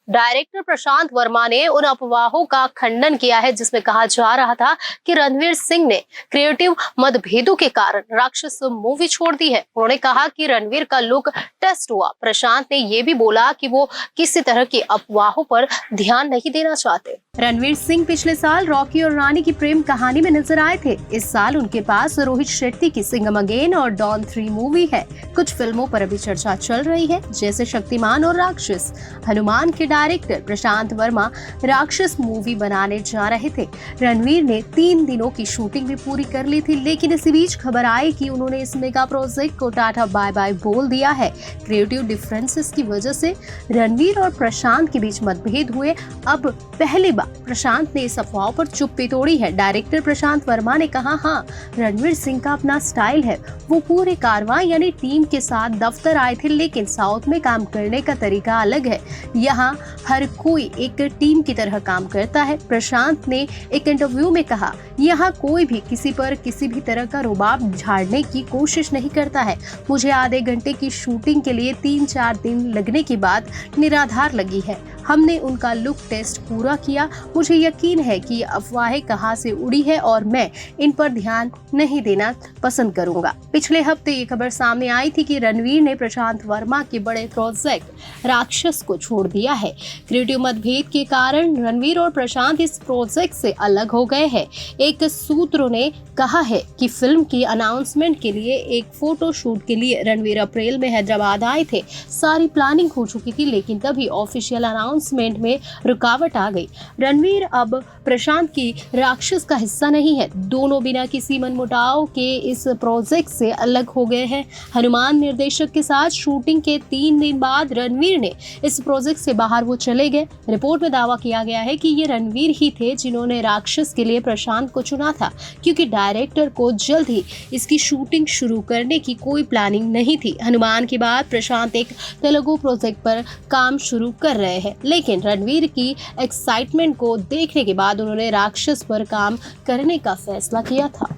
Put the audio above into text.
Director प्रशांत वर्मा ने उन अफवाहों का खंडन किया है जिसमें कहा जा रहा था कि रणवीर सिंह ने क्रिएटिव मतभेदों के कारण राक्षस मूवी छोड़ दी है। उन्होंने कहा कि रणवीर का लुक टेस्ट हुआ। प्रशांत ने यह भी बोला कि वो किसी तरह की अफवाहों पर ध्यान नहीं देना चाहते। रणवीर सिंह पिछले साल रॉकी और रानी की प्रेम कहानी में नजर आए थे। इस साल उनके पास रोहित शेट्टी की सिंघम अगेन और डॉन 3 मूवी है। कुछ फिल्मों पर अभी चर्चा चल रही है जैसे शक्तिमान और राक्षस। हनुमान के डायरेक्टर प्रशांत वर्मा राक्षस मूवी बनाने जा रहे थे। रणवीर ने 3 दिनों की शूटिंग भी पूरी कर ली थी, लेकिन इसी बीच खबर आई कि उन्होंने इस मेगा प्रोजेक्ट को टाटा बाय बाय बोल दिया है। क्रिएटिव डिफरेंसेस की वजह से रणवीर और प्रशांत के बीच मतभेद हुए। अब पहली बार प्रशांत ने इस अफवाह पर चुप्पी तोड़ी है। डायरेक्टर प्रशांत वर्मा ने कहा, हाँ, रणवीर सिंह का अपना स्टाइल है। वो पूरे कारवां यानी टीम के साथ दफ्तर आए थे, लेकिन साउथ में काम करने का तरीका अलग है। यहाँ हर कोई एक टीम की तरह काम करता है। प्रशांत ने एक इंटरव्यू में कहा, यहाँ कोई भी किसी पर किसी भी तरह का रुबाब झाड़ने की कोशिश नहीं करता है। मुझे आधे घंटे की शूटिंग के लिए 3-4 दिन लगने की बात निराधार लगी है। हमने उनका लुक टेस्ट पूरा किया। मुझे यकीन है कि ये अफवाहें कहां से उड़ी है और मैं इन पर ध्यान नहीं देना पसंद करूंगा। पिछले हफ्ते ये खबर सामने आई थी कि रणवीर ने प्रशांत वर्मा के बड़े प्रोजेक्ट राक्षस को छोड़ दिया है। क्रिएटिव मतभेद के कारण रणवीर और प्रशांत इस प्रोजेक्ट से अलग हो गए हैं। एक सूत्रों ने कहा है कि फिल्म की अनाउंसमेंट के लिए एक फोटो शूट के लिए रणवीर अप्रैल में हैदराबाद आए थे। सारी प्लानिंग हो चुकी थी, लेकिन तभी ऑफिशियल अनाउंसमेंट में रुकावट आ गई। रणवीर अब प्रशांत की राक्षस का हिस्सा नहीं है। दोनों बिना किसी मनमुटाव के इस प्रोजेक्ट से अलग हो गए हैं। हनुमान निर्देशक के साथ शूटिंग के 3 दिन बाद रणवीर ने इस प्रोजेक्ट से बाहर वो चले गए। रिपोर्ट में दावा किया गया है कि ये रणवीर ही थे जिन्होंने राक्षस के लिए प्रशांत को चुना था, क्योंकि डायरेक्टर को जल्द ही इसकी शूटिंग शुरू करने की कोई प्लानिंग नहीं थी। हनुमान के बाद प्रशांत एक तेलुगु प्रोजेक्ट पर काम शुरू कर रहे हैं, लेकिन रणवीर की एक्साइटमेंट को देखने के बाद उन्होंने राक्षस पर काम करने का फैसला किया था।